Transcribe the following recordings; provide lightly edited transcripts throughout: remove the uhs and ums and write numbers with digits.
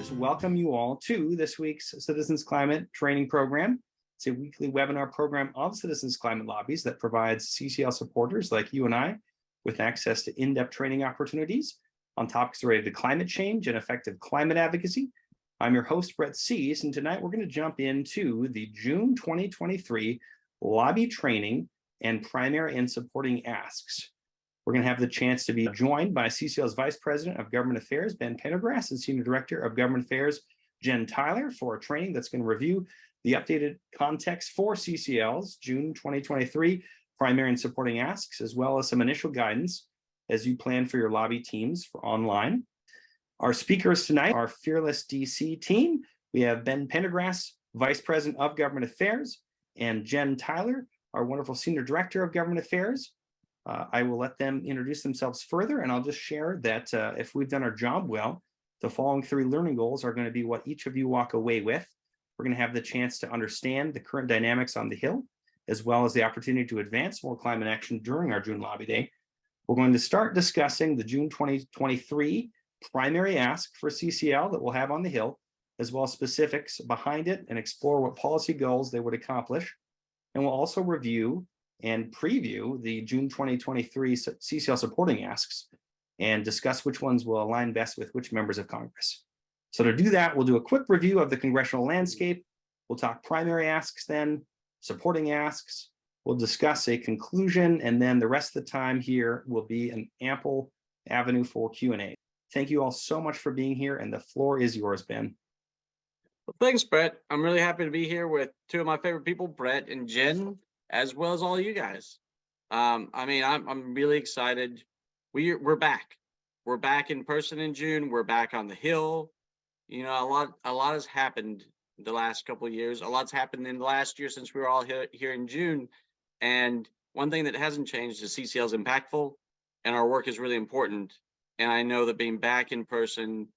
listeners, welcome you all to this week's Citizens Climate Training Program. It's a weekly webinar program of Citizens Climate Lobbies that provides CCL supporters like you and I with access to in-depth training opportunities on topics related to climate change and effective climate advocacy. I'm your host, Brett Sees, and tonight we're going to jump into the June 2023 Lobby Training and Primary and Supporting Asks. We're going to have the chance to be joined by CCL's Vice President of Government Affairs, Ben Pendergrass, and Senior Director of Government Affairs, Jenn Tyler, for a training that's going to review the updated context for CCL's June 2023 primary and supporting asks, as well as some initial guidance as you plan for your lobby teams for online. Our speakers tonight are Fearless DC team. We have Ben Pendergrass, Vice President of Government Affairs, and Jenn Tyler, our wonderful Senior Director of Government Affairs. I will let them introduce themselves further, and I'll just share that if we've done our job well, the following three learning goals are going to be what each of you walk away with. We're going to have the chance to understand the current dynamics on the Hill, as well as the opportunity to advance more climate action during our June Lobby Day. We're going to start discussing the June 2023 primary ask for CCL that we'll have on the Hill, as well as specifics behind it and explore what policy goals they would accomplish. And we'll also review and preview the June 2023 CCL supporting asks and discuss which ones will align best with which members of Congress. So to do that, we'll do a quick review of the congressional landscape. We'll talk primary asks then, supporting asks. We'll discuss a conclusion, and then the rest of the time here will be an ample avenue for Q&A. Thank you all so much for being here, and the floor is yours, Ben. Well, thanks, Brett. I'm really happy to be here with two of my favorite people, Brett and Jenn, as well as all you guys. I'm really excited. We're back. We're back in person in June. We're back on the Hill. You know, a lot has happened the last couple of years. A lot's happened in the last year since we were all here in June. And one thing that hasn't changed is CCL is impactful, and our work is really important. And I know that being back in person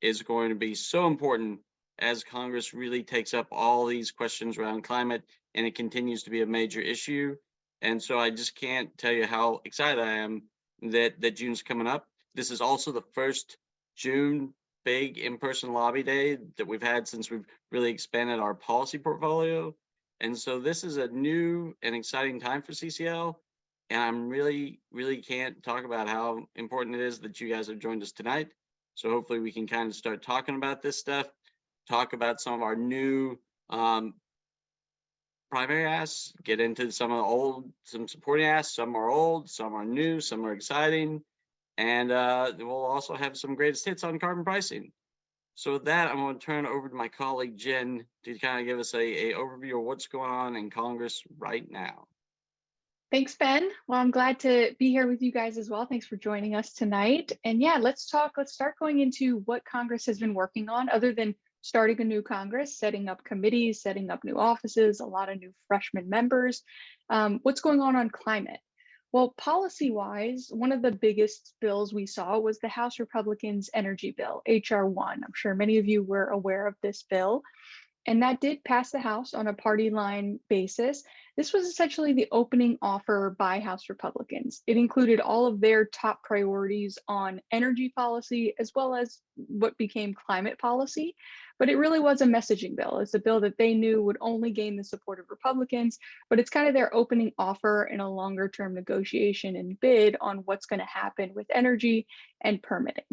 is going to be so important as Congress really takes up all these questions around climate, and it continues to be a major issue. And so I just can't tell you how excited I am that June's coming up. This is also the first June big in-person lobby day that we've had since we've really expanded our policy portfolio. And so this is a new and exciting time for CCL. And I'm really can't talk about how important it is that you guys have joined us tonight. So hopefully we can kind of start talking about this stuff, talk about some of our new primary asks, get into some supporting asks. Some are old, some are new, some are exciting. And we'll also have some greatest hits on carbon pricing. So with that, I'm going to turn it over to my colleague, Jenn, to kind of give us a overview of what's going on in Congress right now. Thanks, Ben. Well, I'm glad to be here with you guys as well. Thanks for joining us tonight. And yeah, let's start going into what Congress has been working on, other than starting a new Congress, setting up committees, setting up new offices, a lot of new freshman members. What's going on climate? Well, policy-wise, one of the biggest bills we saw was the House Republicans' energy bill, H.R. 1. I'm sure many of you were aware of this bill. And that did pass the House on a party line basis. This was essentially the opening offer by House Republicans. It included all of their top priorities on energy policy, as well as what became climate policy. But it really was a messaging bill. It's a bill that they knew would only gain the support of Republicans, but it's kind of their opening offer in a longer term negotiation and bid on what's going to happen with energy and permitting.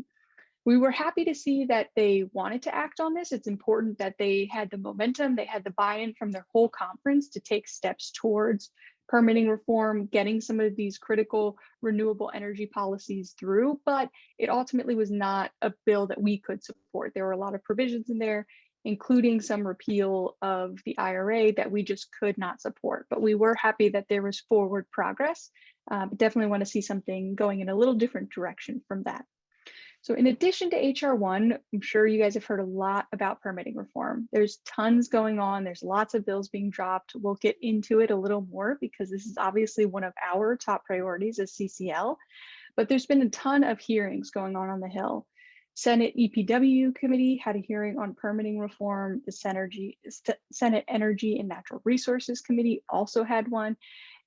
We were happy to see that they wanted to act on this. It's important that they had the momentum, they had the buy-in from their whole conference to take steps towards permitting reform, getting some of these critical renewable energy policies through, but it ultimately was not a bill that we could support. There were a lot of provisions in there, including some repeal of the IRA that we just could not support. But we were happy that there was forward progress. Definitely want to see something going in a little different direction from that. So in addition to H.R. 1, I'm sure you guys have heard a lot about permitting reform. There's tons going on. There's lots of bills being dropped. We'll get into it a little more because this is obviously one of our top priorities as CCL, but there's been a ton of hearings going on the Hill. Senate EPW committee had a hearing on permitting reform. The Senate Energy and Natural Resources Committee also had one.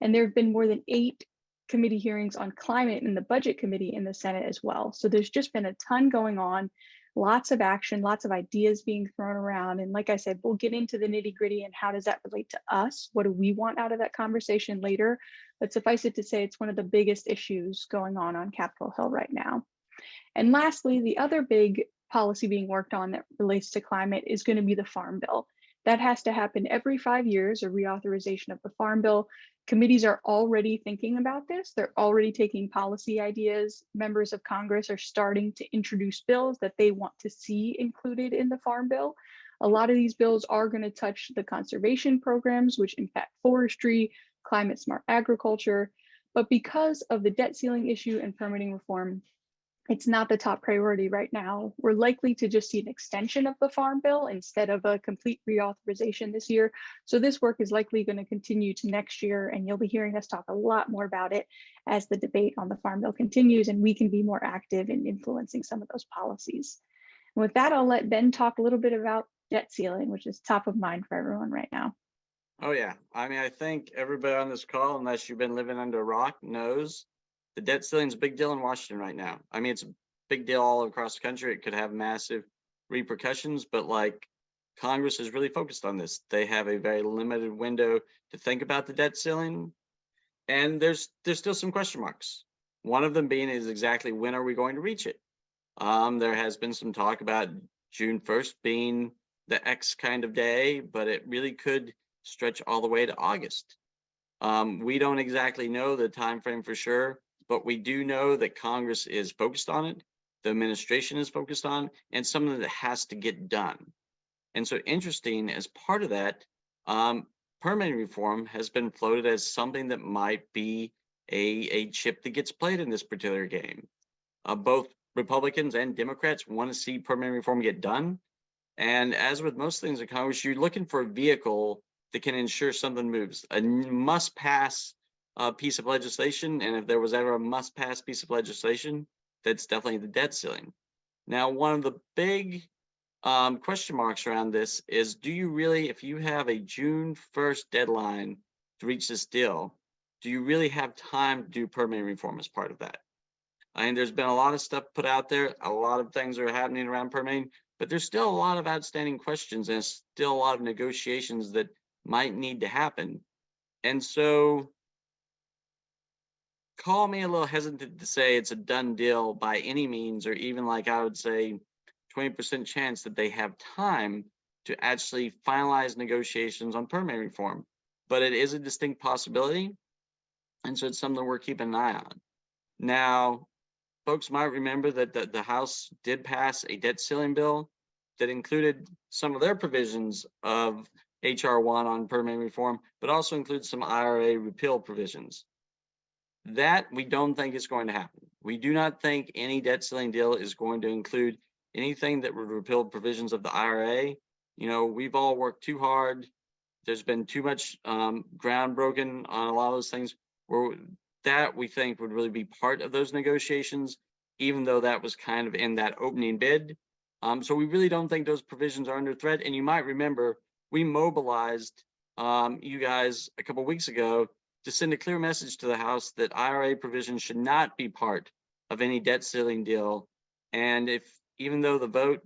And there have been more than 8 committee hearings on climate in the Budget Committee in the Senate as well. So there's just been a ton going on. lots of action, lots of ideas being thrown around. And like I said, we'll get into the nitty gritty and how does that relate to us? What do we want out of that conversation later? But suffice it to say, it's one of the biggest issues going on Capitol Hill right now. And lastly, the other big policy being worked on that relates to climate is going to be the Farm Bill. That has to happen every 5 years, a reauthorization of the Farm Bill. Committees are already thinking about this. They're already taking policy ideas. Members of Congress are starting to introduce bills that they want to see included in the Farm Bill. A lot of these bills are going to touch the conservation programs, which impact forestry, climate smart agriculture. But because of the debt ceiling issue and permitting reform, it's not the top priority right now. We're likely to just see an extension of the Farm Bill instead of a complete reauthorization this year. So this work is likely going to continue to next year, and you'll be hearing us talk a lot more about it as the debate on the Farm Bill continues and we can be more active in influencing some of those policies. And with that, I'll let Ben talk a little bit about debt ceiling, which is top of mind for everyone right now. Oh yeah, I mean, I think everybody on this call, unless you've been living under a rock, knows the debt ceiling is a big deal in Washington right now. I mean, it's a big deal all across the country. It could have massive repercussions, but like Congress is really focused on this. They have a very limited window to think about the debt ceiling, and there's still some question marks. One of them being is exactly when are we going to reach it? There has been some talk about June 1st being the X kind of day, but it really could stretch all the way to August. We don't exactly know the time frame for sure, but we do know that Congress is focused on it, the administration is focused on, and something that has to get done. And so interesting, as part of that, permitting reform has been floated as something that might be a chip that gets played in this particular game. Both Republicans and Democrats want to see permitting reform get done. And as with most things in Congress, you're looking for a vehicle that can ensure something moves. A must-pass piece of legislation, and if there was ever a must-pass piece of legislation, that's definitely the debt ceiling. Now, one of the big question marks around this is, do you really, if you have a June 1st deadline to reach this deal, do you really have time to do permitting reform as part of that? I mean, there's been a lot of stuff put out there, a lot of things are happening around permitting, but there's still a lot of outstanding questions and still a lot of negotiations that might need to happen. And so call me a little hesitant to say it's a done deal by any means, or even like I would say 20% chance that they have time to actually finalize negotiations on permitting reform. But it is a distinct possibility. And so it's something we're keeping an eye on. Now, folks might remember that the House did pass a debt ceiling bill that included some of their provisions of HR 1 on permitting reform, but also includes some IRA repeal provisions. That we don't think is going to happen. We do not think any debt ceiling deal is going to include anything that would repeal provisions of the IRA. You know, we've all worked too hard. There's been too much ground broken on a lot of those things where that we think would really be part of those negotiations, even though that was kind of in that opening bid. So we really don't think those provisions are under threat. And you might remember, we mobilized you guys a couple of weeks ago to send a clear message to the House that IRA provisions should not be part of any debt ceiling deal. And even though the vote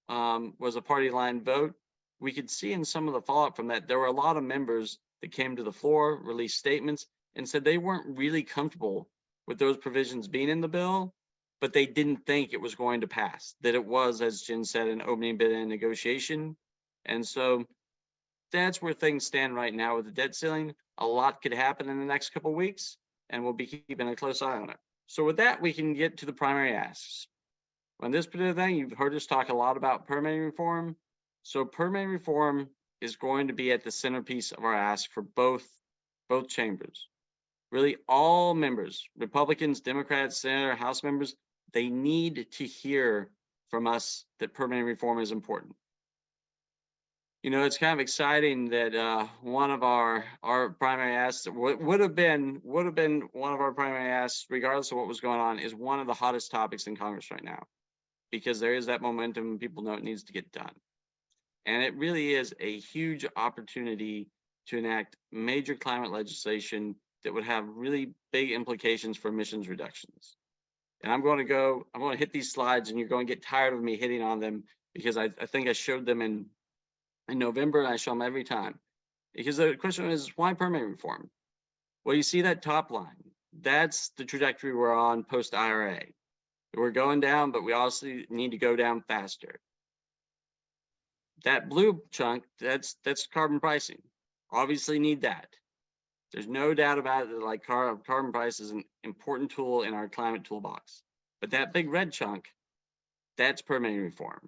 was a party line vote, we could see in some of the fallout from that, there were a lot of members that came to the floor, released statements, and said they weren't really comfortable with those provisions being in the bill, but they didn't think it was going to pass, that it was, as Jenn said, an opening bid and negotiation. And so that's where things stand right now with the debt ceiling. A lot could happen in the next couple of weeks, and we'll be keeping a close eye on it. So with that, we can get to the primary asks. On this particular thing, you've heard us talk a lot about permitting reform. So permitting reform is going to be at the centerpiece of our ask for both chambers. Really, all members, Republicans, Democrats, Senator, House members, they need to hear from us that permitting reform is important. You know, it's kind of exciting that one of our primary asks would have been one of our primary asks, regardless of what was going on, is one of the hottest topics in Congress right now, because there is that momentum and people know it needs to get done. And it really is a huge opportunity to enact major climate legislation that would have really big implications for emissions reductions. And I'm going to hit these slides and you're going to get tired of me hitting on them because I think I showed them in November and I show them every time. Because the question is, why permitting reform? Well, you see that top line. That's the trajectory we're on post IRA. We're going down, but we also need to go down faster. That blue chunk, that's carbon pricing. Obviously need that. There's no doubt about it that like carbon price is an important tool in our climate toolbox. But that big red chunk, that's permitting reform.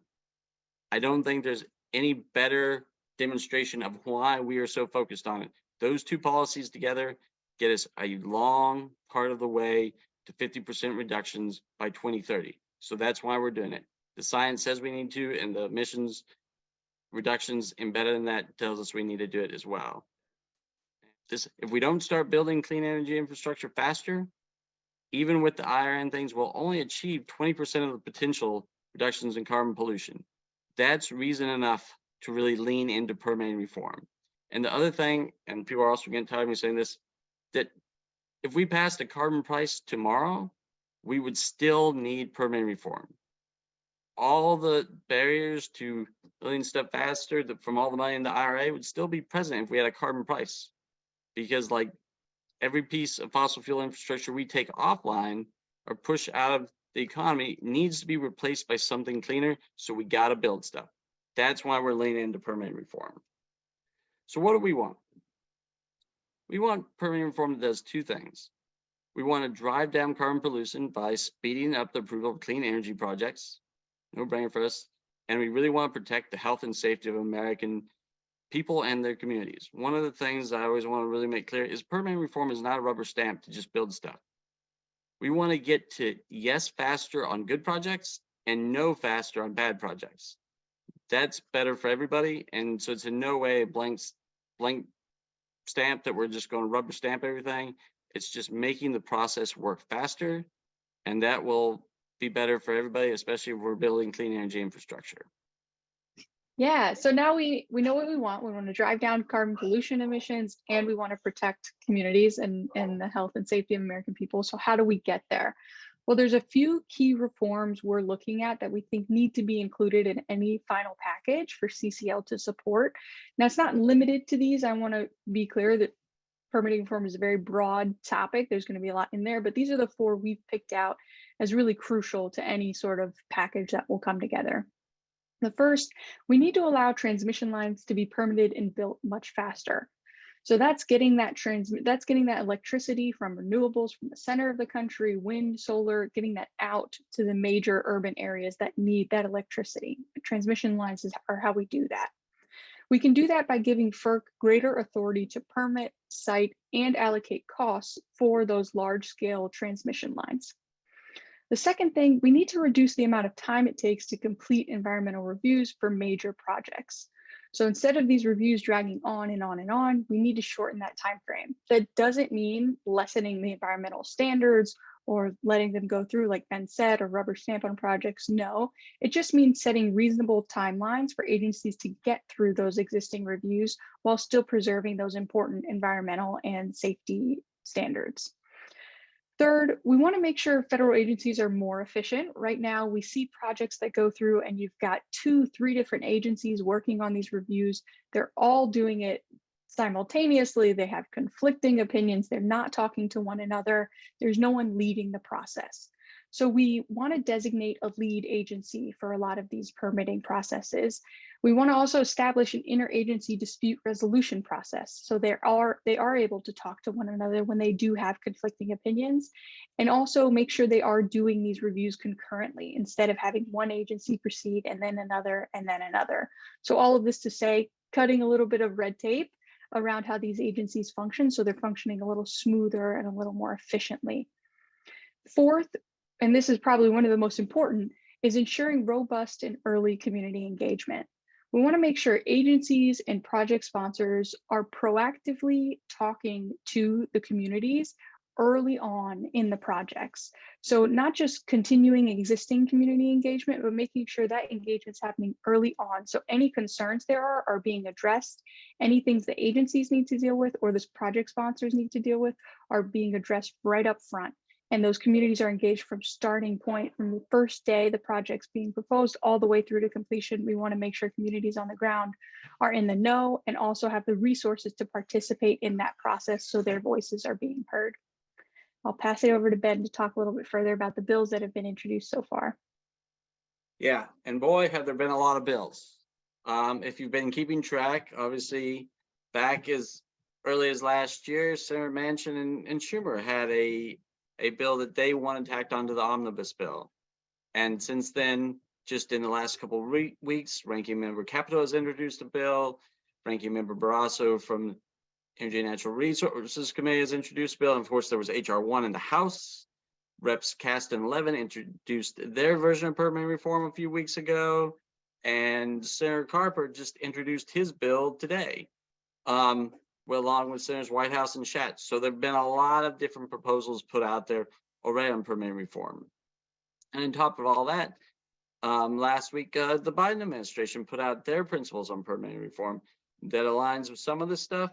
I don't think there's any better demonstration of why we are so focused on it. Those two policies together get us a long part of the way to 50% reductions by 2030. So that's why we're doing it. The science says we need to, and the emissions reductions embedded in that tells us we need to do it as well. If we don't start building clean energy infrastructure faster, even with the IRA and things, we'll only achieve 20% of the potential reductions in carbon pollution. That's reason enough to really lean into permitting reform. And the other thing, and people are also getting tired of me saying this, that if we passed a carbon price tomorrow, we would still need permitting reform. All the barriers to building stuff faster from all the money in the IRA would still be present if we had a carbon price. Because like every piece of fossil fuel infrastructure we take offline or push out of the economy needs to be replaced by something cleaner. So we got to build stuff. That's why we're leaning into permitting reform. So what do we want? We want permitting reform that does two things. We want to drive down carbon pollution by speeding up the approval of clean energy projects. No brainer for us. And we really want to protect the health and safety of American people and their communities. One of the things I always want to really make clear is permitting reform is not a rubber stamp to just build stuff. We want to get to yes faster on good projects and no faster on bad projects. That's better for everybody. And so it's in no way a blank stamp that we're just going to rubber stamp everything. It's just making the process work faster. And that will be better for everybody, especially if we're building clean energy infrastructure. Yeah, so now we know what we want. We want to drive down carbon pollution emissions, and we want to protect communities and the health and safety of American people. So how do we get there? Well, there's a few key reforms we're looking at that we think need to be included in any final package for CCL to support. Now, it's not limited to these. I want to be clear that permitting reform is a very broad topic. There's going to be a lot in there, but these are the four we've picked out as really crucial to any sort of package that will come together. The first, we need to allow transmission lines to be permitted and built much faster. So that's getting that electricity from renewables from the center of the country, wind, solar, getting that out to the major urban areas that need that electricity. Transmission lines are how we do that. We can do that by giving FERC greater authority to permit, site, and allocate costs for those large-scale transmission lines. The second thing, we need to reduce the amount of time it takes to complete environmental reviews for major projects. So instead of these reviews dragging on and on and on, we need to shorten that time frame. That doesn't mean lessening the environmental standards or letting them go through, like Ben said, or rubber stamp on projects. No, it just means setting reasonable timelines for agencies to get through those existing reviews while still preserving those important environmental and safety standards. Third, we want to make sure federal agencies are more efficient. Right now, we see projects that go through and you've got 2-3 different agencies working on these reviews. They're all doing it simultaneously. They have conflicting opinions. They're not talking to one another. There's no one leading the process. So we want to designate a lead agency for a lot of these permitting processes. We want to also establish an interagency dispute resolution process. So they are able to talk to one another when they do have conflicting opinions, and also make sure they are doing these reviews concurrently instead of having one agency proceed and then another and then another. So all of this to say, cutting a little bit of red tape around how these agencies function so they're functioning a little smoother and a little more efficiently. Fourth, and this is probably one of the most important, is ensuring robust and early community engagement. We want to make sure agencies and project sponsors are proactively talking to the communities early on in the projects. So not just continuing existing community engagement, but making sure that engagement is happening early on. So any concerns there are being addressed. Any things the agencies need to deal with or this project sponsors need to deal with are being addressed right up front. And those communities are engaged from starting point, from the first day the project's being proposed all the way through to completion. We want to make sure communities on the ground are in the know and also have the resources to participate in that process so their voices are being heard. I'll pass it over to Ben to talk a little bit further about the bills that have been introduced so far. Yeah, and boy, have there been a lot of bills. If you've been keeping track, obviously, back as early as last year, Senator Manchin and Schumer had a bill that they wanted tacked onto the omnibus bill. And since then, just in the last couple of weeks, Ranking Member Capito has introduced a bill. Ranking Member Barrasso from Energy and Natural Resources Committee has introduced a bill. And of course, there was HR 1 in the House. Reps Cast and Levin introduced their version of permanent reform a few weeks ago. And Senator Carper just introduced his bill today, along with Senators Whitehouse and Schatz. So there have been a lot of different proposals put out there already on permanent reform. And on top of all that, last week, the Biden administration put out their principles on permanent reform that aligns with some of this stuff.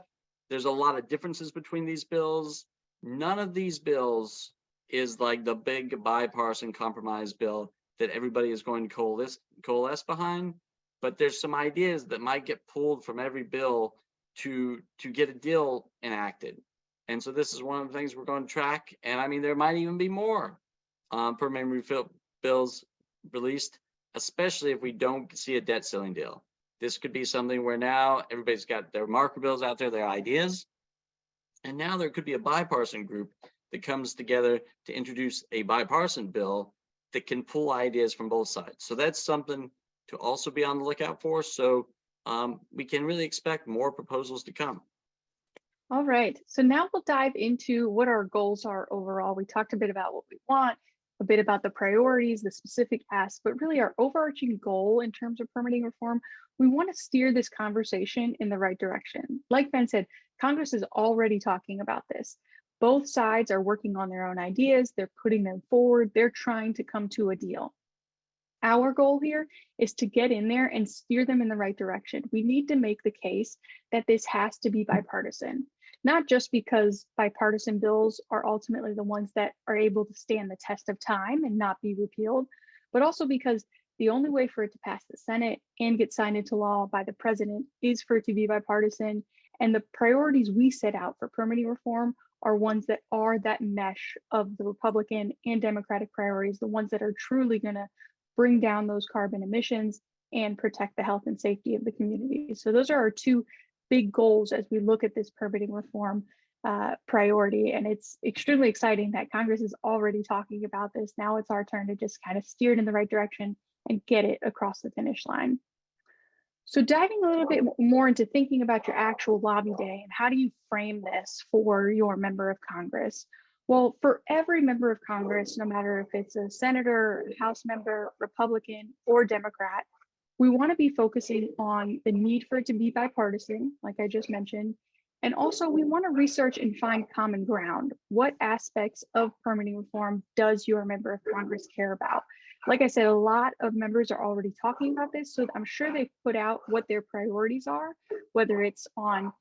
There's a lot of differences between these bills. None of these bills is like the big bipartisan compromise bill that everybody is going to coalesce behind. But there's some ideas that might get pulled from every bill to get a deal enacted. And so this is one of the things we're going to track. And I mean, there might even be more permanent refill bills released, especially if we don't see a debt ceiling deal. This could be something where now everybody's got their marker bills out there, their ideas. And now there could be a bipartisan group that comes together to introduce a bipartisan bill that can pull ideas from both sides. So that's something to also be on the lookout for. So we can really expect more proposals to come. All right, so now we'll dive into what our goals are overall. We talked a bit about what we want, a bit about the priorities, the specific asks, but really our overarching goal in terms of permitting reform, we want to steer this conversation in the right direction. Like Ben said, Congress is already talking about this. Both sides are working on their own ideas, they're putting them forward, they're trying to come to a deal. Our goal here is to get in there and steer them in the right direction. We need to make the case that this has to be bipartisan, not just because bipartisan bills are ultimately the ones that are able to stand the test of time and not be repealed, but also because the only way for it to pass the Senate and get signed into law by the president is for it to be bipartisan. And the priorities we set out for permitting reform are ones that are that mesh of the Republican and Democratic priorities, the ones that are truly going to bring down those carbon emissions and protect the health and safety of the community. So those are our two big goals as we look at this permitting reform priority. And it's extremely exciting that Congress is already talking about this. Now it's our turn to just kind of steer it in the right direction and get it across the finish line. So diving a little bit more into thinking about your actual lobby day and how do you frame this for your member of Congress? Well, for every member of Congress, no matter if it's a senator, a House member, Republican, or Democrat, we want to be focusing on the need for it to be bipartisan, like I just mentioned. And also we want to research and find common ground. What aspects of permitting reform does your member of Congress care about? Like I said, a lot of members are already talking about this, so I'm sure they've put out what their priorities are, whether it's on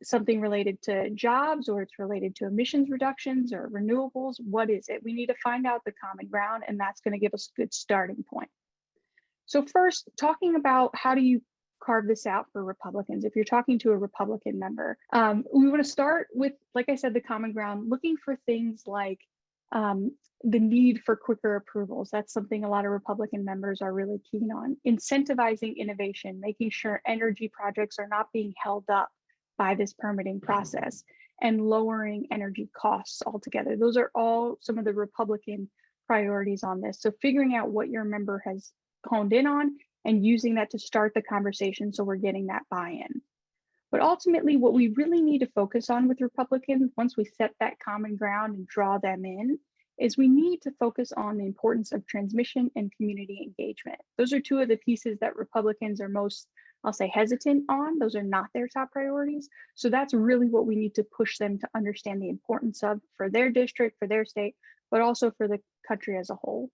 something related to jobs or it's related to emissions reductions or renewables. What is it? We need to find out the common ground, and that's going to give us a good starting point. So first, talking about how do you carve this out for Republicans? If you're talking to a Republican member, we want to start with, like I said, the common ground, looking for things like the need for quicker approvals. That's something a lot of Republican members are really keen on. Incentivizing innovation, making sure energy projects are not being held up by this permitting process, and lowering energy costs altogether. Those are all some of the Republican priorities on this. So figuring out what your member has honed in on and using that to start the conversation so we're getting that buy-in. But ultimately, what we really need to focus on with Republicans, once we set that common ground and draw them in, is we need to focus on the importance of transmission and community engagement. Those are two of the pieces that Republicans are most, I'll say, hesitant on. Those are not their top priorities. So that's really what we need to push them to understand the importance of for their district, for their state, but also for the country as a whole.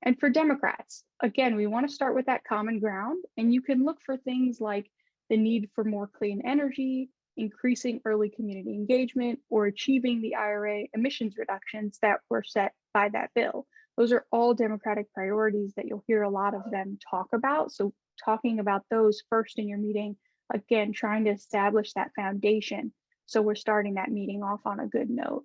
And for Democrats, again, we want to start with that common ground, and you can look for things like the need for more clean energy, increasing early community engagement, or achieving the IRA emissions reductions that were set by that bill. Those are all Democratic priorities that you'll hear a lot of them talk about. So talking about those first in your meeting, again, trying to establish that foundation. So we're starting that meeting off on a good note.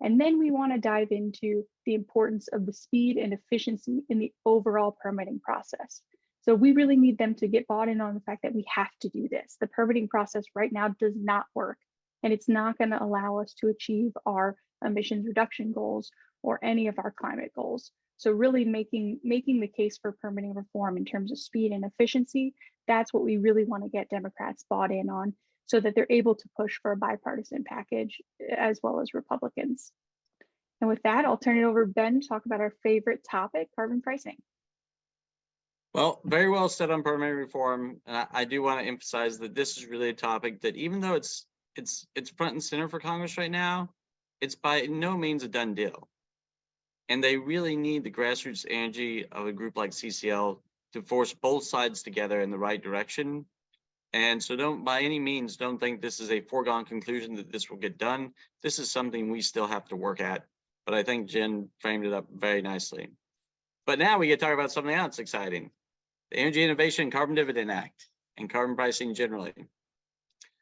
And then we want to dive into the importance of the speed and efficiency in the overall permitting process. So we really need them to get bought in on the fact that we have to do this. The permitting process right now does not work, and it's not going to allow us to achieve our emissions reduction goals or any of our climate goals. So really making the case for permitting reform in terms of speed and efficiency, that's what we really want to get Democrats bought in on, so that they're able to push for a bipartisan package as well as Republicans. And with that, I'll turn it over to Ben to talk about our favorite topic, carbon pricing. Well, very well said on permitting reform. And I do want to emphasize that this is really a topic that, even though it's front and center for Congress right now, it's by no means a done deal. And they really need the grassroots energy of a group like CCL to force both sides together in the right direction. And so don't, by any means, don't think this is a foregone conclusion that this will get done. This is something we still have to work at. But I think Jen framed it up very nicely. But now we get to talk about something else exciting: the Energy Innovation and Carbon Dividend Act and carbon pricing generally.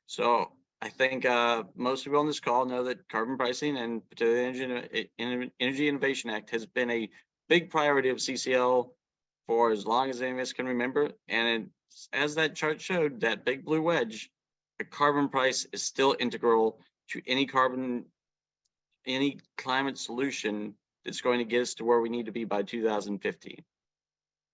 So I think most people on this call know that carbon pricing, and particularly the Energy Innovation Act, has been a big priority of CCL for as long as any of us can remember. And as that chart showed, that big blue wedge, the carbon price is still integral to any climate solution that's going to get us to where we need to be by 2050.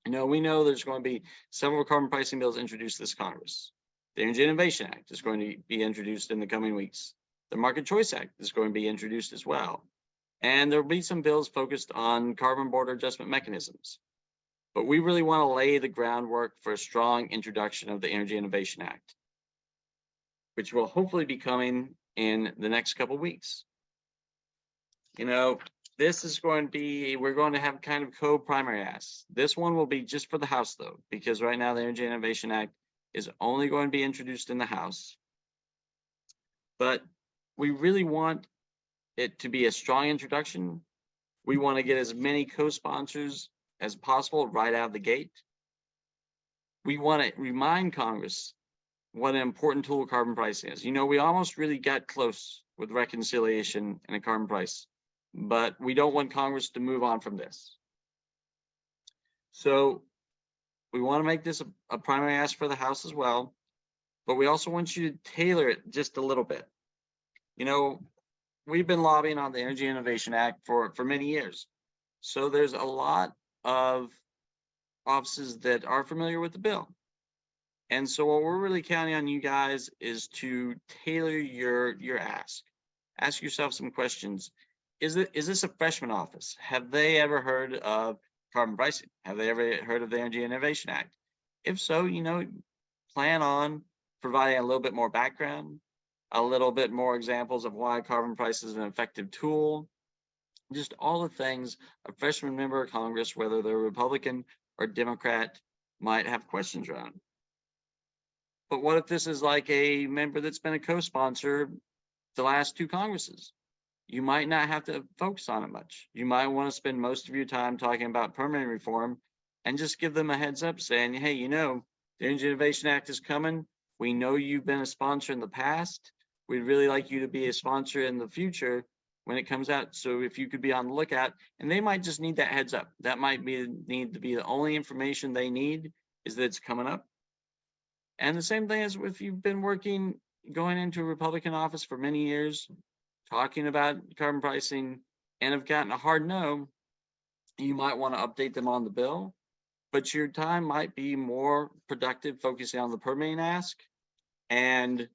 We know there's going to be several carbon pricing bills introduced this Congress. The Energy Innovation Act is going to be introduced in the coming weeks. The Market Choice Act is going to be introduced as well. And there will be some bills focused on carbon border adjustment mechanisms. But we really want to lay the groundwork for a strong introduction of the Energy Innovation Act, which will hopefully be coming in the next couple of weeks. This is going to be, we're going to have kind of co-primary asks. This one will be just for the House, though, because right now the Energy Innovation Act is only going to be introduced in the House. But we really want it to be a strong introduction. We want to get as many co-sponsors as possible right out of the gate. We want to remind Congress what an important tool carbon pricing is. We almost really got close with reconciliation and a carbon price, but we don't want Congress to move on from this. So we want to make this a primary ask for the House as well, but we also want you to tailor it just a little bit. We've been lobbying on the Energy Innovation Act for many years. So there's a lot of offices that are familiar with the bill. And so what we're really counting on you guys is to tailor your ask. Ask yourself some questions. Is this a freshman office? Have they ever heard of carbon pricing? Have they ever heard of the Energy Innovation Act? If so, plan on providing a little bit more background, a little bit more examples of why carbon price is an effective tool, just all the things a freshman member of Congress, whether they're Republican or Democrat, might have questions around. But what if this is like a member that's been a co-sponsor the last two Congresses? You might not have to focus on it much. You might want to spend most of your time talking about permitting reform and just give them a heads up saying, hey, the Energy Innovation Act is coming. We know you've been a sponsor in the past. We'd really like you to be a sponsor in the future when it comes out. So if you could be on the lookout, and they might just need that heads up. That might need to be the only information they need, is that it's coming up. And the same thing as if you've been going into a Republican office for many years, talking about carbon pricing, and have gotten a hard no, you might want to update them on the bill, but your time might be more productive focusing on the permitting ask and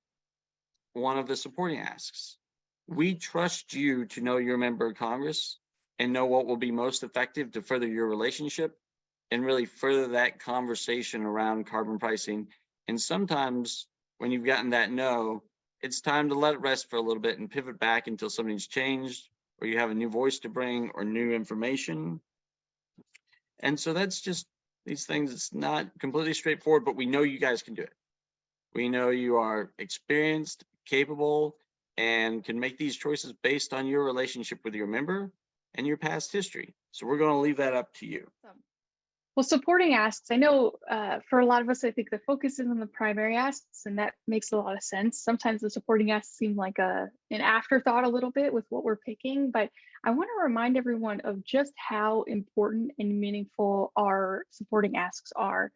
one of the supporting asks. We trust you to know your member of Congress and know what will be most effective to further your relationship and really further that conversation around carbon pricing. And sometimes when you've gotten that no, it's time to let it rest for a little bit and pivot back until something's changed or you have a new voice to bring or new information. And so that's just these things. It's not completely straightforward, but we know you guys can do it. We know you are experienced, capable, and can make these choices based on your relationship with your member and your past history. So we're going to leave that up to you. Well, supporting asks, I know for a lot of us, I think the focus is on the primary asks, and that makes a lot of sense. Sometimes the supporting asks seem like an afterthought a little bit with what we're picking, but I want to remind everyone of just how important and meaningful our supporting asks are.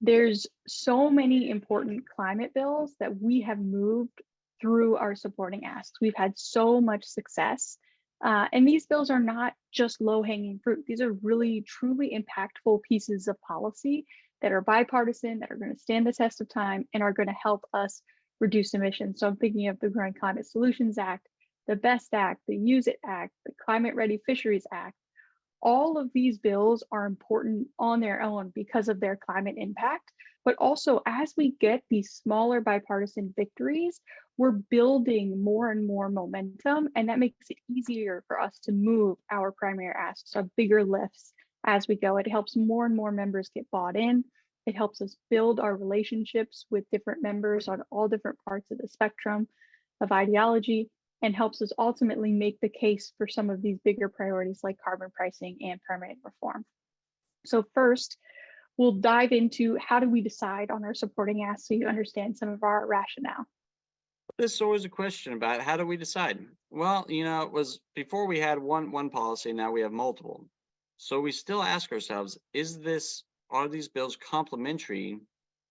There's so many important climate bills that we have moved through our supporting asks. We've had so much success. And these bills are not just low-hanging fruit. These are really, truly impactful pieces of policy that are bipartisan, that are going to stand the test of time, and are going to help us reduce emissions. So I'm thinking of the Growing Climate Solutions Act, the BEST Act, the Use It Act, the Climate Ready Fisheries Act. All of these bills are important on their own because of their climate impact. But also, as we get these smaller bipartisan victories, we're building more and more momentum, and that makes it easier for us to move our primary asks, our bigger lifts as we go. It helps more and more members get bought in. It helps us build our relationships with different members on all different parts of the spectrum of ideology, and helps us ultimately make the case for some of these bigger priorities like carbon pricing and permitting reform. So first, we'll dive into how do we decide on our supporting asks so you understand some of our rationale. This is always a question about how do we decide? Well, it was before we had one policy, now we have multiple. So we still ask ourselves, are these bills complementary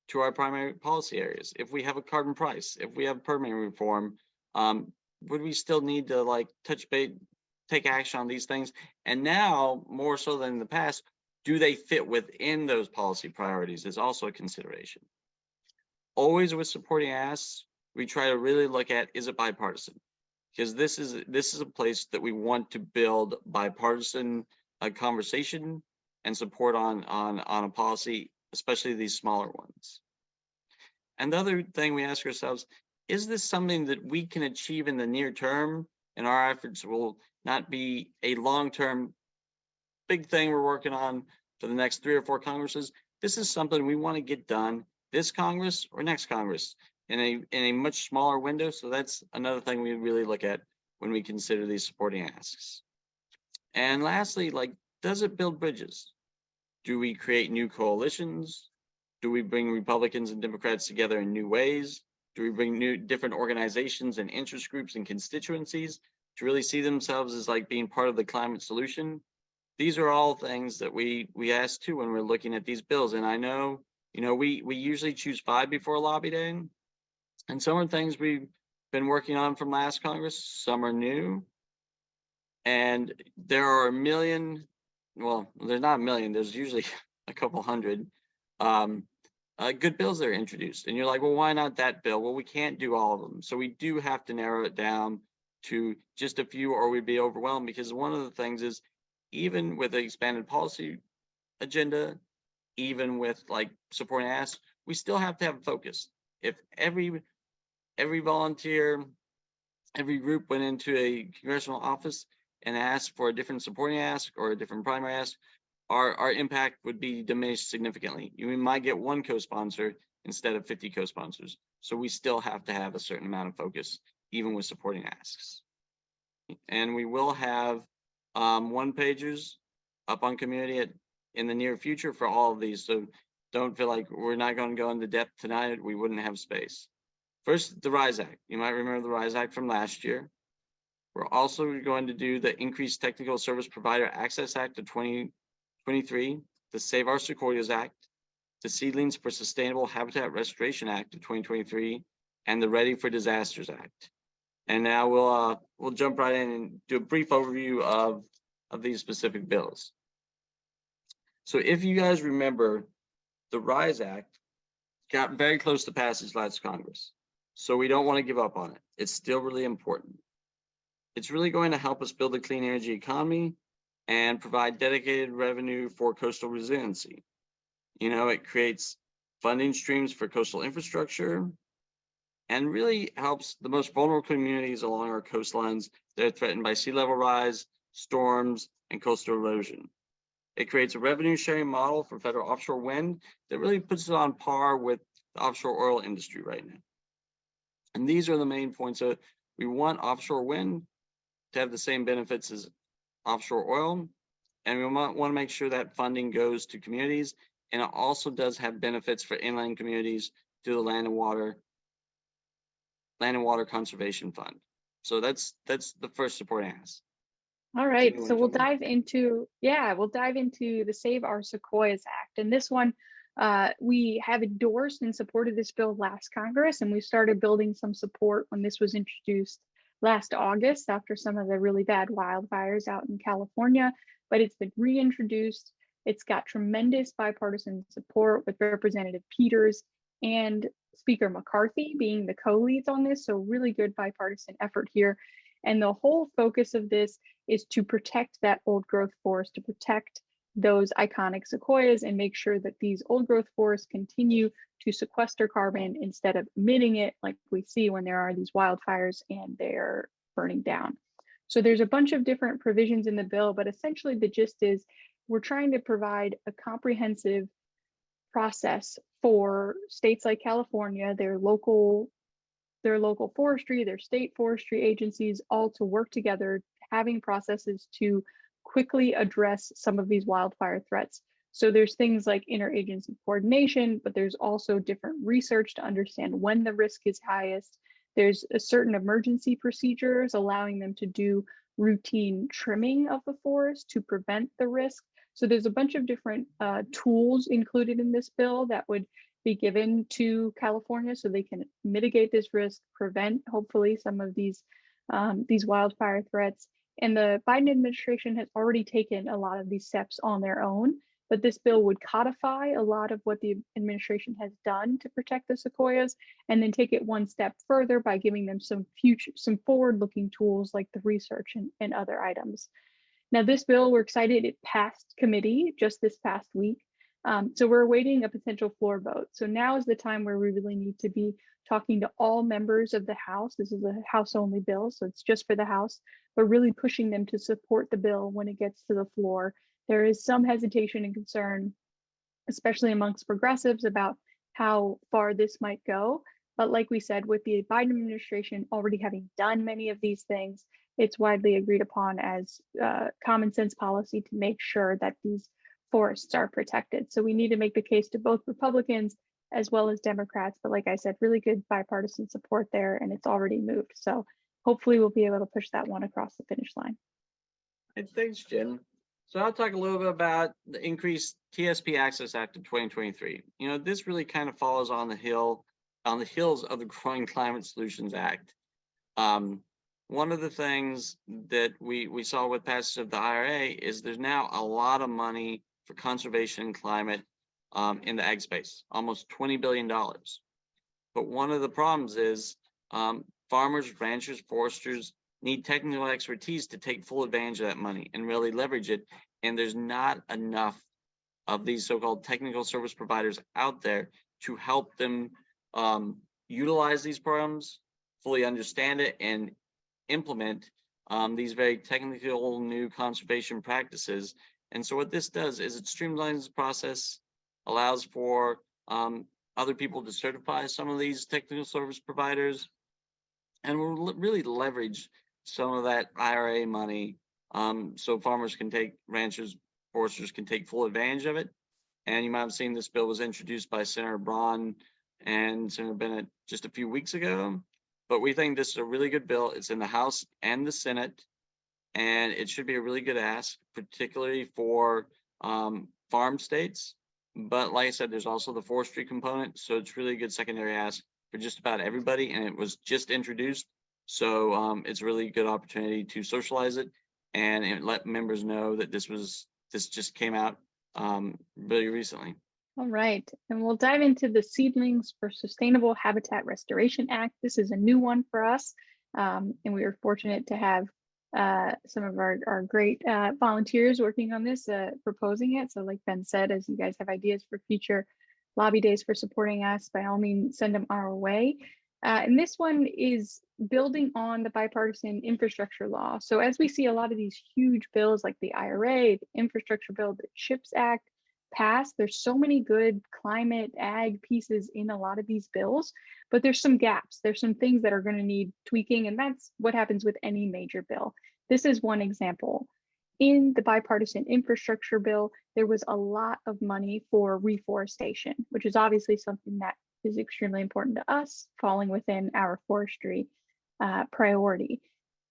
to our primary policy areas? If we have a carbon price, if we have permitting reform, would we still need to take action on these things? And now, more so than in the past, do they fit within those policy priorities is also a consideration. Always with supporting asks, we try to really look at, is it bipartisan? Because this is a place that we want to build bipartisan conversation and support on a policy, especially these smaller ones. And the other thing we ask ourselves, is this something that we can achieve in the near term, and our efforts will not be a long-term big thing we're working on for the next 3 or 4 Congresses? This is something we want to get done this Congress or next Congress in a much smaller window. So that's another thing we really look at when we consider these supporting asks. And lastly, does it build bridges? Do we create new coalitions? Do we bring Republicans and Democrats together in new ways? Do we bring different organizations and interest groups and constituencies to really see themselves as being part of the climate solution? These are all things that we ask too when we're looking at these bills. And I know, we usually choose 5 before Lobby Day. And some are things we've been working on from last Congress. Some are new. And there are a million, well, there's not a million, there's usually a couple hundred good bills that are introduced. And you're like, well, why not that bill? Well, we can't do all of them. So we do have to narrow it down to just a few, or we'd be overwhelmed. Because one of the things is, even with the expanded policy agenda, even with supporting asks, we still have to have focus. If every volunteer, every group went into a congressional office and asked for a different supporting ask or a different primary ask, our impact would be diminished significantly. You might get 1 co-sponsor instead of 50 co-sponsors. So we still have to have a certain amount of focus, even with supporting asks. And we will have 1-pagers up on community in the near future for all of these. So don't feel like we're not going to go into depth tonight. We wouldn't have space. First, the RISE Act. You might remember the RISE Act from last year. We're also going to do the Increased Technical Service Provider Access Act of 2023, the Save Our Sequoias Act, the Seedlings for Sustainable Habitat Restoration Act of 2023, and the Ready for Disasters Act. And now we'll jump right in and do a brief overview of these specific bills. So if you guys remember, the RISE Act got very close to passage last Congress. So we don't want to give up on it. It's still really important. It's really going to help us build a clean energy economy and provide dedicated revenue for coastal resiliency. It creates funding streams for coastal infrastructure and really helps the most vulnerable communities along our coastlines that are threatened by sea level rise, storms, and coastal erosion. It creates a revenue sharing model for federal offshore wind that really puts it on par with the offshore oil industry right now. And these are the main points. So we want offshore wind to have the same benefits as offshore oil. And we want to make sure that funding goes to communities. And it also does have benefits for inland communities through the Land and Water Conservation Fund. So that's the first support ask. All Jenn, right, you so wanna we'll jump in? dive into, we'll dive into the Save Our Sequoias Act. And this one, we have endorsed and supported this bill last Congress, and we started building some support when this was introduced last August after some of the really bad wildfires out in California, but it's been reintroduced. It's got tremendous bipartisan support with Representative Peters and Speaker McCarthy being the co-leads on this, so really good bipartisan effort here. And the whole focus of this is to protect that old growth forest, to protect those iconic sequoias and make sure that these old growth forests continue to sequester carbon instead of emitting it like we see when there are these wildfires and they're burning down. So there's a bunch of different provisions in the bill, but essentially the gist is we're trying to provide a comprehensive process for states like California, their local forestry, their state forestry agencies, all to work together, having processes to quickly address some of these wildfire threats. So there's things like interagency coordination, but there's also different research to understand when the risk is highest. There's a certain emergency procedures allowing them to do routine trimming of the forest to prevent the risk. So there's a bunch of different tools included in this bill that would be given to California so they can mitigate this risk, prevent hopefully some of these wildfire threats. And the Biden administration has already taken a lot of these steps on their own, but this bill would codify a lot of what the administration has done to protect the sequoias and then take it one step further by giving them some forward-looking tools like the research and other items. Now, this bill, we're excited, it passed committee just this past week. So we're awaiting a potential floor vote. So now is the time where we really need to be talking to all members of the House. This is a House-only bill, so it's just for the House, but really pushing them to support the bill when it gets to the floor. There is some hesitation and concern, especially amongst progressives, about how far this might go. But like we said, with the Biden administration already having done many of these things, it's widely agreed upon as common sense policy to make sure that these forests are protected. So we need to make the case to both Republicans as well as Democrats. But like I said, really good bipartisan support there, and it's already moved. So hopefully we'll be able to push that one across the finish line. Hey, thanks, Jenn. So I'll talk a little bit about the increased TSP Access Act of 2023. You know, this really kind of follows on the heels of the Growing Climate Solutions Act. One of the things that we saw with passage of the IRA is there's now a lot of money for conservation and climate in the ag space, almost $20 billion. But one of the problems is farmers, ranchers, foresters need technical expertise to take full advantage of that money and really leverage it. And there's not enough of these so-called technical service providers out there to help them utilize these programs, fully understand it, and implement these very technical new conservation practices. And so what this does is it streamlines the process, allows for other people to certify some of these technical service providers, and will really leverage some of that IRA money so farmers can take, ranchers, foresters can take full advantage of it. And you might have seen this bill was introduced by Senator Braun and Senator Bennett just a few weeks ago. But we think this is a really good bill. It's in the House and the Senate, and it should be a really good ask, particularly for farm states. But like I said, there's also the forestry component, so it's really a good secondary ask for just about everybody, and it was just introduced. So it's a really good opportunity to socialize it and let members know that this just came out really recently. All right, and we'll dive into the Seedlings for Sustainable Habitat Restoration Act. This is a new one for us, and we are fortunate to have some of our great volunteers working on this, proposing it. So like Ben said, as you guys have ideas for future lobby days for supporting us, by all means, send them our way. And this one is building on the bipartisan infrastructure law. So as we see a lot of these huge bills like the IRA, the infrastructure bill, the CHIPS Act, passed. There's so many good climate ag pieces in a lot of these bills, but there's some gaps. There's some things that are going to need tweaking, and that's what happens with any major bill. This is one example. In the bipartisan infrastructure bill, there was a lot of money for reforestation, which is obviously something that is extremely important to us, falling within our forestry priority.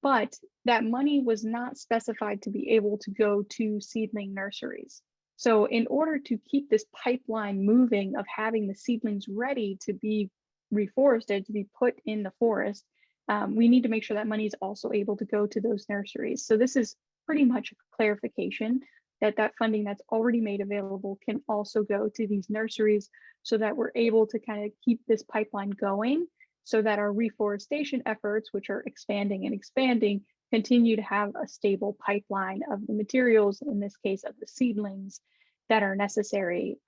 But that money was not specified to be able to go to seedling nurseries. So in order to keep this pipeline moving of having the seedlings ready to be reforested, to be put in the forest, we need to make sure that money is also able to go to those nurseries. So this is pretty much a clarification that that funding that's already made available can also go to these nurseries, so that we're able to kind of keep this pipeline going, so that our reforestation efforts, which are expanding and expanding, continue to have a stable pipeline of the materials, in this case of the seedlings, that are necessary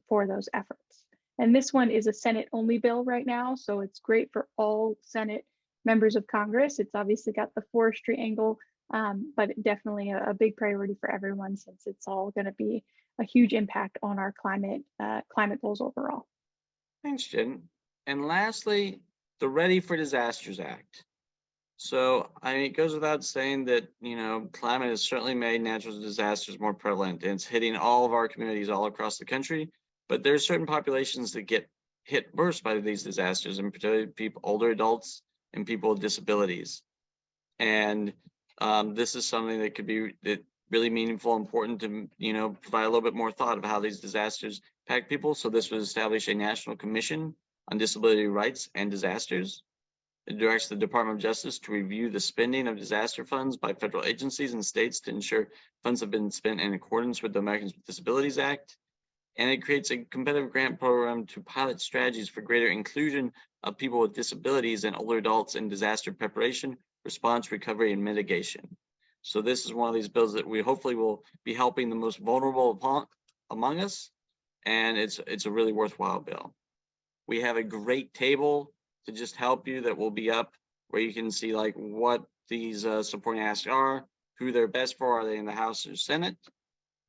for those efforts. And this one is a Senate only bill right now, so it's great for all Senate members of Congress. It's obviously got the forestry angle, but definitely a big priority for everyone, since it's all going to be a huge impact on our climate goals overall. Thanks, Jen. And lastly, the Ready for Disasters Act. So, I mean, it goes without saying that, climate has certainly made natural disasters more prevalent, and it's hitting all of our communities all across the country. But there's certain populations that get hit worse by these disasters, and particularly people, older adults and people with disabilities. And this is something that could be really meaningful, important to, provide a little bit more thought of how these disasters impact people. So this would establish a National Commission on Disability Rights and Disasters. It directs the Department of Justice to review the spending of disaster funds by federal agencies and states to ensure funds have been spent in accordance with the Americans with Disabilities Act. And it creates a competitive grant program to pilot strategies for greater inclusion of people with disabilities and older adults in disaster preparation, response, recovery, and mitigation. So this is one of these bills that we hopefully will be helping the most vulnerable among us, and it's a really worthwhile bill. We have a great table to just help you that will be up, where you can see like what these supporting asks are, who they're best for, are they in the House or Senate.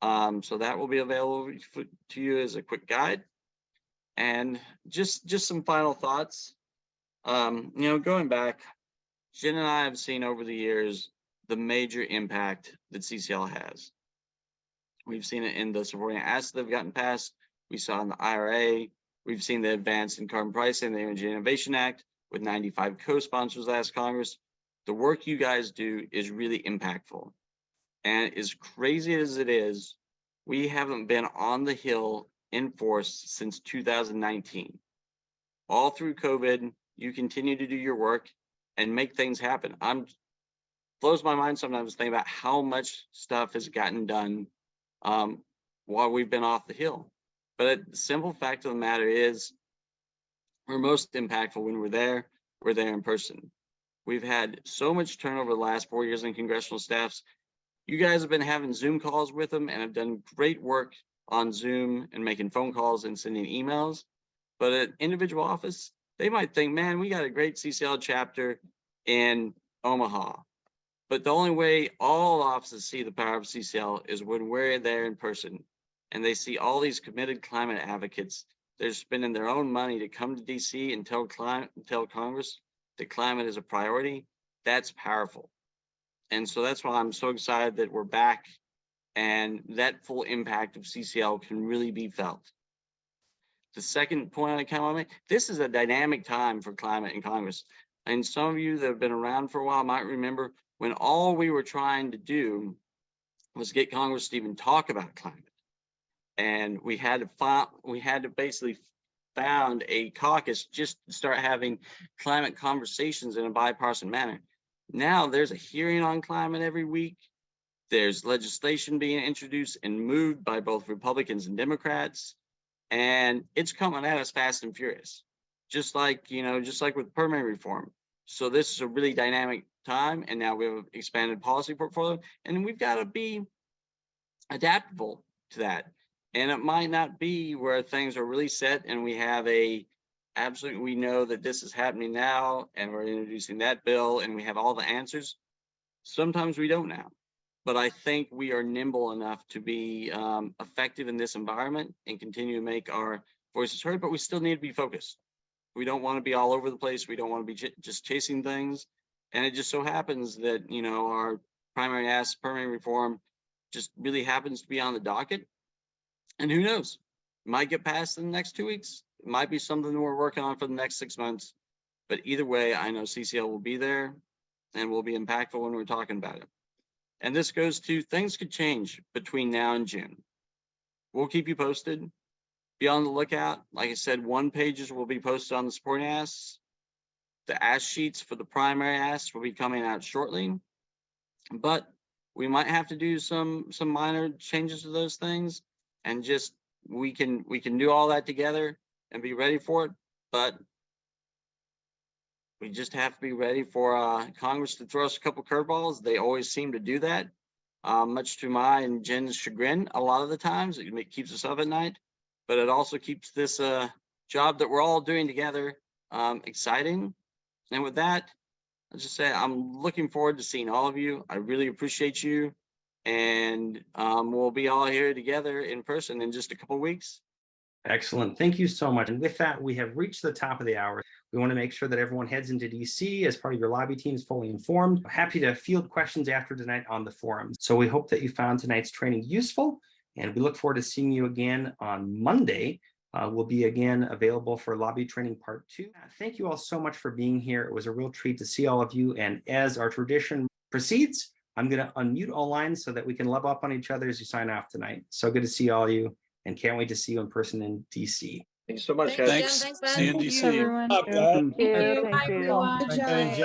So that will be available to you as a quick guide. And just some final thoughts. Going back, Jen and I have seen over the years the major impact that CCL has. We've seen it in the supporting assets that have gotten passed. We saw in the IRA. We've seen the advance in carbon pricing, the Energy Innovation Act, with 95 co-sponsors last Congress. The work you guys do is really impactful. And as crazy as it is, we haven't been on the Hill in force since 2019. All through COVID, you continue to do your work and make things happen. Blows my mind sometimes thinking about how much stuff has gotten done while we've been off the Hill. But the simple fact of the matter is, we're most impactful when we're there in person. We've had so much turnover the last 4 years in congressional staffs. You guys have been having Zoom calls with them and have done great work on Zoom and making phone calls and sending emails. But at individual office, they might think, man, we got a great CCL chapter in Omaha. But the only way all offices see the power of CCL is when we're there in person. And they see all these committed climate advocates. They're spending their own money to come to DC and tell Congress that climate is a priority. That's powerful. And so that's why I'm so excited that we're back and that full impact of CCL can really be felt. The second point I kind of want to make, this is a dynamic time for climate in Congress. And some of you that have been around for a while might remember when all we were trying to do was get Congress to even talk about climate. And we had to basically found a caucus just to start having climate conversations in a bipartisan manner. Now there's a hearing on climate every week. There's legislation being introduced and moved by both Republicans and Democrats. And it's coming at us fast and furious, just like with permanent reform. So this is a really dynamic time. And now we have an expanded policy portfolio, and we've got to be adaptable to that. And it might not be where things are really set and we have we know that this is happening now and we're introducing that bill and we have all the answers. Sometimes we don't now. but I think we are nimble enough to be effective in this environment and continue to make our voices heard, but we still need to be focused. We don't want to be all over the place. We don't want to be just chasing things. And it just so happens that, our primary ask, permanent reform just really happens to be on the docket. And who knows, it might get passed in the next 2 weeks. It might be something we're working on for the next 6 months. But either way, I know CCL will be there and will be impactful when we're talking about it. And this goes to things could change between now and June. We'll keep you posted. Be on the lookout. Like I said, 1-pages will be posted on the supporting asks. The ask sheets for the primary asks will be coming out shortly. But we might have to do some minor changes to those things, and just we can do all that together and be ready for it. But we just have to be ready for Congress to throw us a couple curveballs. They always seem to do that, much to my and Jen's chagrin. A lot of the times it keeps us up at night, but it also keeps this job that we're all doing together exciting. And with that, I'll just say I'm looking forward to seeing all of you. I really appreciate you, and we'll be all here together in person in just a couple of weeks. Excellent. Thank you so much. And with that, we have reached the top of the hour. We want to make sure that everyone heads into DC as part of your lobby team is fully informed. Happy to field questions after tonight on the forum. So we hope that you found tonight's training useful, and we look forward to seeing you again on Monday. We'll be again available for lobby training part 2. Thank you all so much for being here. It was a real treat to see all of you. And as our tradition proceeds, I'm going to unmute all lines so that we can love up on each other as you sign off tonight. So good to see all of you, and can't wait to see you in person in DC. Thanks so much, Thanks, guys. Jen. Thanks. Thanks, Ben. See you in Thank you, DC. everyone. Thank you. Bye, everyone. Good job.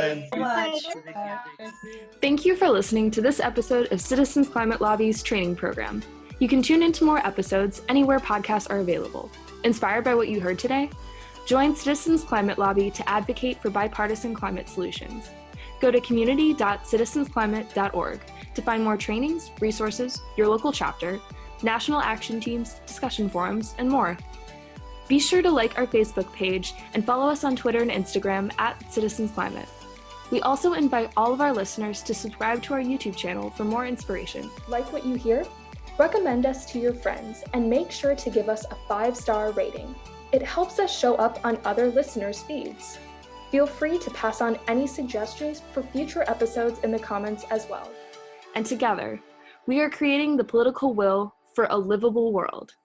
Thank you for listening to this episode of Citizens Climate Lobby's training program. You can tune into more episodes anywhere podcasts are available. Inspired by what you heard today? Join Citizens Climate Lobby to advocate for bipartisan climate solutions. Go to community.citizensclimate.org to find more trainings, resources, your local chapter, national action teams, discussion forums, and more. Be sure to like our Facebook page and follow us on Twitter and Instagram @CitizensClimate. We also invite all of our listeners to subscribe to our YouTube channel for more inspiration. Like what you hear? Recommend us to your friends and make sure to give us a 5-star rating. It helps us show up on other listeners' feeds. Feel free to pass on any suggestions for future episodes in the comments as well. And together, we are creating the political will for a livable world.